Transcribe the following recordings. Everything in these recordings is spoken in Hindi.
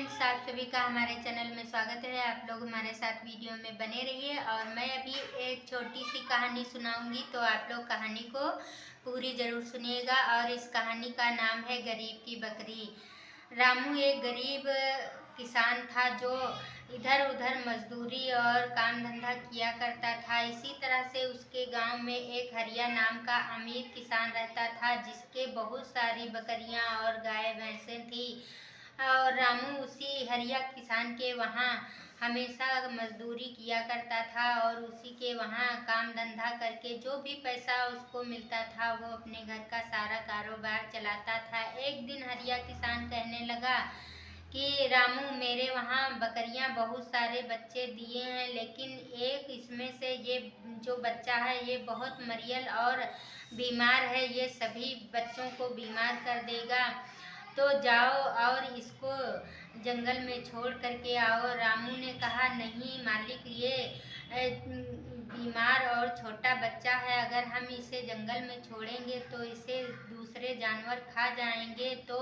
फ्रेंड्स, आप सभी का हमारे चैनल में स्वागत है। आप लोग हमारे साथ वीडियो में बने रहिए और मैं अभी एक छोटी सी कहानी सुनाऊंगी, तो आप लोग कहानी को पूरी ज़रूर सुनिएगा। और इस कहानी का नाम है गरीब की बकरी। रामू एक गरीब किसान था जो इधर उधर मजदूरी और काम धंधा किया करता था। इसी तरह से उसके गांव में एक हरिया नाम का अमीर किसान रहता था, जिसके बहुत सारी बकरियां और गाय भैंसें थी। और रामू उसी हरिया किसान के वहाँ हमेशा मजदूरी किया करता था और उसी के वहाँ काम धंधा करके जो भी पैसा उसको मिलता था वो अपने घर का सारा कारोबार चलाता था। एक दिन हरिया किसान कहने लगा कि रामू, मेरे वहाँ बकरियाँ बहुत सारे बच्चे दिए हैं, लेकिन एक इसमें से ये जो बच्चा है ये बहुत मरियल और बीमार है, ये सभी बच्चों को बीमार कर देगा। तो जाओ और इसको जंगल में छोड़ करके आओ। रामू ने कहा, नहीं मालिक, ये बीमार और छोटा बच्चा है, अगर हम इसे जंगल में छोड़ेंगे तो इसे दूसरे जानवर खा जाएंगे तो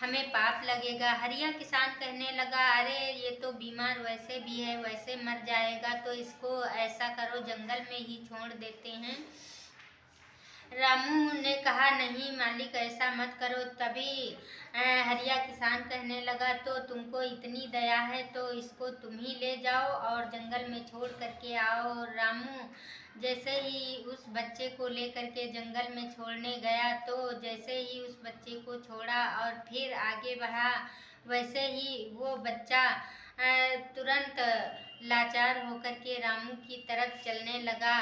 हमें पाप लगेगा। हरिया किसान कहने लगा, अरे ये तो बीमार वैसे भी है, वैसे मर जाएगा, तो इसको ऐसा करो, जंगल में ही छोड़ देते हैं। रामू ने कहा, नहीं मालिक, ऐसा मत करो। तभी हरिया किसान कहने लगा, तो तुमको इतनी दया है तो इसको तुम ही ले जाओ और जंगल में छोड़ करके आओ। रामू जैसे ही उस बच्चे को लेकर के जंगल में छोड़ने गया, तो जैसे ही उस बच्चे को छोड़ा और फिर आगे बढ़ा, वैसे ही वो बच्चा तुरंत लाचार होकर के रामू की तरफ चलने लगा।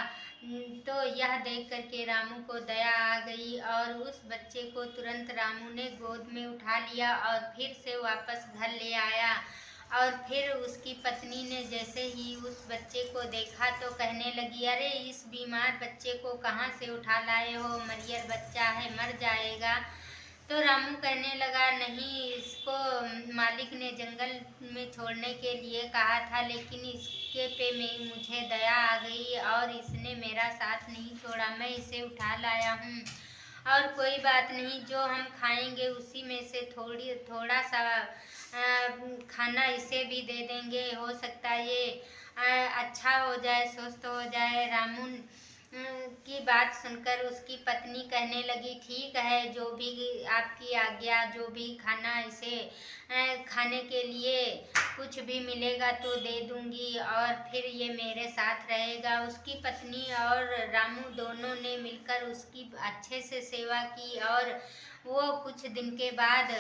तो यह देख करके रामू को दया आ गई और उस बच्चे को तुरंत रामू ने गोद में उठा लिया और फिर से वापस घर ले आया। और फिर उसकी पत्नी ने जैसे ही उस बच्चे को देखा तो कहने लगी, अरे इस बीमार बच्चे को कहाँ से उठा लाए हो, मरियल बच्चा है, मर जाएगा। तो रामू कहने लगा, नहीं, इसको मालिक ने जंगल में छोड़ने के लिए कहा था, लेकिन इसके पे मुझे दया आ गई और इसने मेरा साथ नहीं छोड़ा, मैं इसे उठा लाया हूँ। और कोई बात नहीं, जो हम खाएंगे उसी में से थोड़ा सा खाना इसे भी दे देंगे, हो सकता है ये अच्छा हो जाए, स्वस्थ हो जाए। रामू की बात सुनकर उसकी पत्नी कहने लगी, ठीक है, जो भी आपकी आज्ञा, जो भी खाना इसे खाने के लिए कुछ भी मिलेगा तो दे दूंगी और फिर ये मेरे साथ रहेगा। उसकी पत्नी और रामू दोनों ने मिलकर उसकी अच्छे से सेवा की और वो कुछ दिन के बाद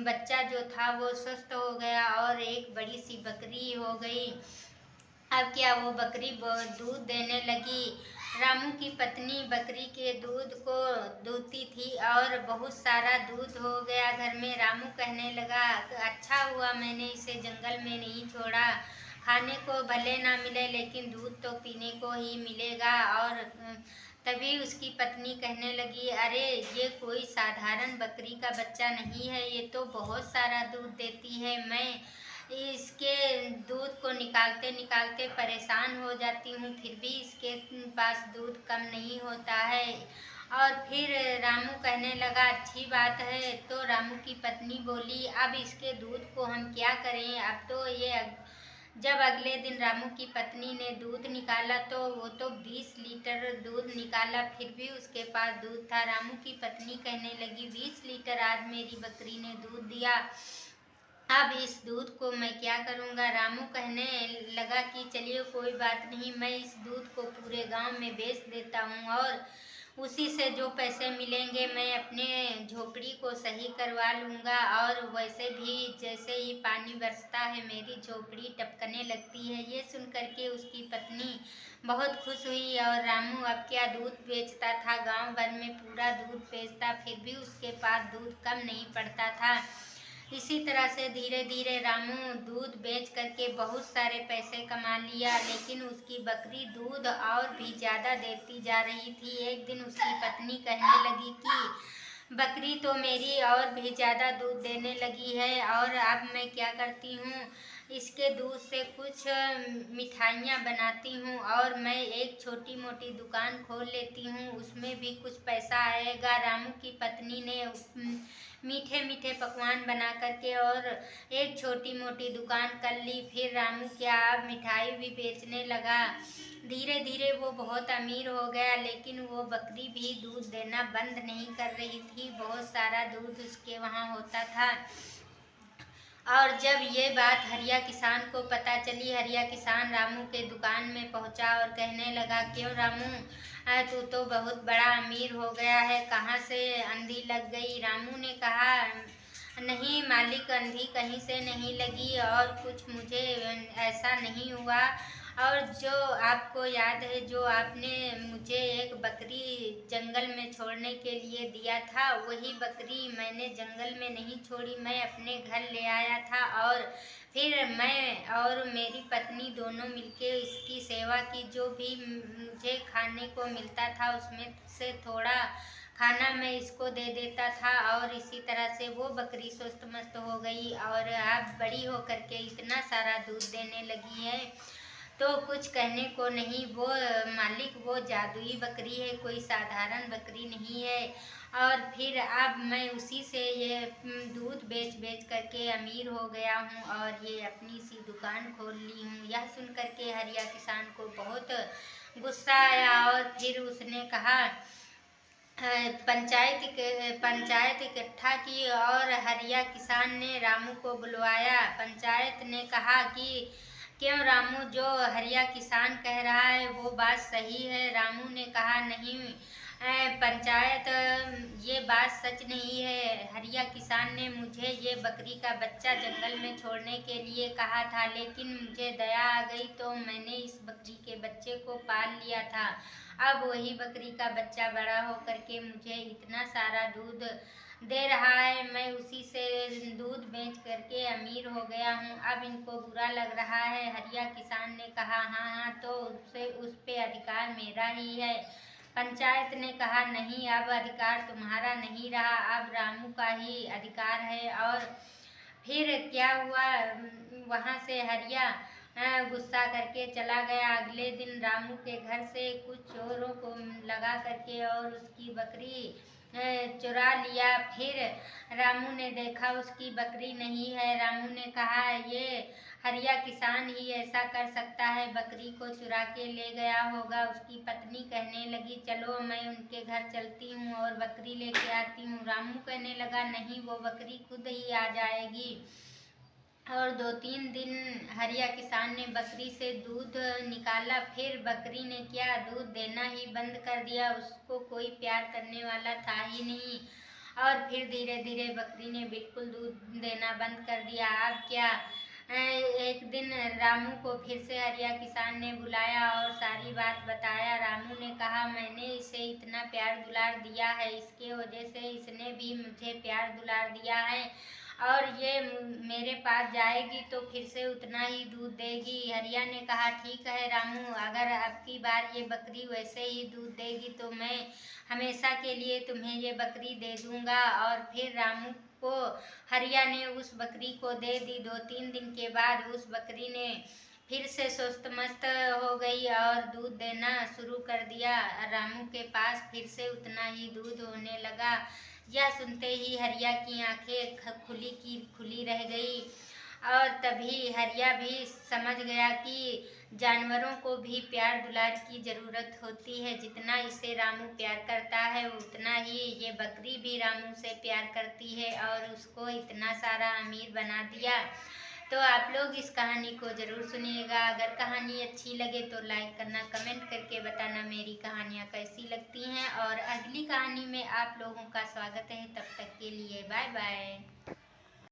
बच्चा जो था वो स्वस्थ हो गया और एक बड़ी सी बकरी हो गई। अब क्या, वो बकरी दूध देने लगी। रामू की पत्नी बकरी के दूध को दूहती थी और बहुत सारा दूध हो गया घर में। रामू कहने लगा, अच्छा हुआ मैंने इसे जंगल में नहीं छोड़ा, खाने को भले ना मिले लेकिन दूध तो पीने को ही मिलेगा। और तभी उसकी पत्नी कहने लगी, अरे ये कोई साधारण बकरी का बच्चा नहीं है, ये तो बहुत सारा दूध देती है, मैं इसके दूध को निकालते निकालते परेशान हो जाती हूँ, फिर भी इसके पास दूध कम नहीं होता है। और फिर रामू कहने लगा, अच्छी बात है। तो रामू की पत्नी बोली, अब इसके दूध को हम क्या करें, अब तो ये जब अगले दिन रामू की पत्नी ने दूध निकाला तो वो तो 20 लीटर दूध निकाला, फिर भी उसके पास दूध था। रामू की पत्नी कहने लगी, 20 लीटर आज मेरी बकरी ने दूध दिया, अब इस दूध को मैं क्या करूँगा। रामू कहने लगा कि चलिए कोई बात नहीं, मैं इस दूध को पूरे गांव में बेच देता हूँ और उसी से जो पैसे मिलेंगे मैं अपने झोपड़ी को सही करवा लूँगा। और वैसे भी जैसे ही पानी बरसता है मेरी झोपड़ी टपकने लगती है। ये सुन करके उसकी पत्नी बहुत खुश हुई और रामू अब क्या दूध बेचता था, गांव भर में पूरा दूध बेचता, फिर भी उसके पास दूध कम नहीं पड़ता था। इसी तरह से धीरे धीरे रामू दूध बेच करके बहुत सारे पैसे कमा लिया, लेकिन उसकी बकरी दूध और भी ज़्यादा देती जा रही थी। एक दिन उसकी पत्नी कहने लगी कि बकरी तो मेरी और भी ज़्यादा दूध देने लगी है और अब मैं क्या करती हूँ, इसके दूध से कुछ मिठाइयाँ बनाती हूँ और मैं एक छोटी मोटी दुकान खोल लेती हूँ, उसमें भी कुछ पैसा आएगा। रामू की पत्नी ने मीठे मीठे पकवान बना करके और एक छोटी मोटी दुकान कर ली। फिर रामू क्या अब मिठाई भी बेचने लगा। धीरे धीरे वो बहुत अमीर हो गया, लेकिन वो बकरी भी दूध देना बंद नहीं कर रही थी। बहुत सारा दूध उसके वहाँ होता था। और जब ये बात हरिया किसान को पता चली, हरिया किसान रामू के दुकान में पहुंचा और कहने लगा, क्यों रामू, तू तो बहुत बड़ा अमीर हो गया है, कहाँ से अंधी लग गई? रामू ने कहा, नहीं मालिक, अंधी कहीं से नहीं लगी और कुछ मुझे ऐसा नहीं हुआ। और जो आपको याद है, जो आपने मुझे एक बकरी जंगल में छोड़ने के लिए दिया था, वही बकरी मैंने जंगल में नहीं छोड़ी, मैं अपने घर ले आया था और फिर मैं और मेरी पत्नी दोनों मिलके इसकी सेवा की। जो भी मुझे खाने को मिलता था उसमें से थोड़ा खाना मैं इसको दे देता था और इसी तरह से वो बकरी स्वस्थ मस्त हो गई और अब बड़ी होकर के इतना सारा दूध देने लगी है। तो कुछ कहने को नहीं, वो मालिक वो जादुई बकरी है, कोई साधारण बकरी नहीं है। और फिर अब मैं उसी से ये दूध बेच बेच करके अमीर हो गया हूँ और ये अपनी सी दुकान खोल ली हूँ। यह सुन करके हरिया किसान को बहुत गुस्सा आया और फिर उसने कहा, पंचायत इकट्ठा की और हरिया किसान ने रामू को बुलवाया। पंचायत ने कहा कि क्यों रामू, जो हरिया किसान कह रहा है वो बात सही है? रामू ने कहा, नहीं पंचायत, ये बात सच नहीं है। हरिया किसान ने मुझे ये बकरी का बच्चा जंगल में छोड़ने के लिए कहा था, लेकिन मुझे दया आ गई तो मैंने इस बकरी के बच्चे को पाल लिया था। अब वही बकरी का बच्चा बड़ा होकर के मुझे इतना सारा दूध दे रहा है, मैं उसी से दूध बेच करके अमीर हो गया हूँ। अब इनको बुरा लग रहा है। हरिया किसान ने कहा, हाँ हाँ, तो उस पे अधिकार मेरा ही है। पंचायत ने कहा, नहीं, अब अधिकार तुम्हारा नहीं रहा, अब रामू का ही अधिकार है। और फिर क्या हुआ, वहाँ से हरिया गुस्सा करके चला गया। अगले दिन रामू के घर से कुछ चोरों को लगा करके और उसकी बकरी चुरा लिया। फिर रामू ने देखा उसकी बकरी नहीं है। रामू ने कहा, ये हरिया किसान ही ऐसा कर सकता है, बकरी को चुरा के ले गया होगा। उसकी पत्नी कहने लगी, चलो मैं उनके घर चलती हूँ और बकरी लेके आती हूँ। रामू कहने लगा, नहीं, वो बकरी खुद ही आ जाएगी। और 2-3 दिन हरिया किसान ने बकरी से दूध निकाला, फिर बकरी ने क्या दूध देना ही बंद कर दिया, उसको कोई प्यार करने वाला था ही नहीं। और फिर धीरे धीरे बकरी ने बिल्कुल दूध देना बंद कर दिया। अब क्या, एक दिन रामू को फिर से हरिया किसान ने बुलाया और सारी बात बताया। रामू ने कहा, मैंने इसे इतना प्यार दुलार दिया है, इसके वजह से इसने भी मुझे प्यार दुलार दिया है और ये मेरे पास जाएगी तो फिर से उतना ही दूध देगी। हरिया ने कहा, ठीक है रामू, अगर अब की बार ये बकरी वैसे ही दूध देगी तो मैं हमेशा के लिए तुम्हें ये बकरी दे दूंगा। और फिर रामू को हरिया ने उस बकरी को दे दी। 2-3 दिन के बाद उस बकरी ने फिर से स्वस्थ मस्त हो गई और दूध देना शुरू कर दिया। रामू के पास फिर से उतना ही दूध होने लगा। यह सुनते ही हरिया की आंखें खुली की खुली रह गई और तभी हरिया भी समझ गया कि जानवरों को भी प्यार दुलार की ज़रूरत होती है। जितना इसे रामू प्यार करता है उतना ही ये बकरी भी रामू से प्यार करती है और उसको इतना सारा अमीर बना दिया। तो आप लोग इस कहानी को ज़रूर सुनिएगा। अगर कहानी अच्छी लगे तो लाइक करना, कमेंट करके बताना मेरी कहानियाँ कैसी लगती हैं और अगली कहानी में आप लोगों का स्वागत है। तब तक के लिए बाय बाय।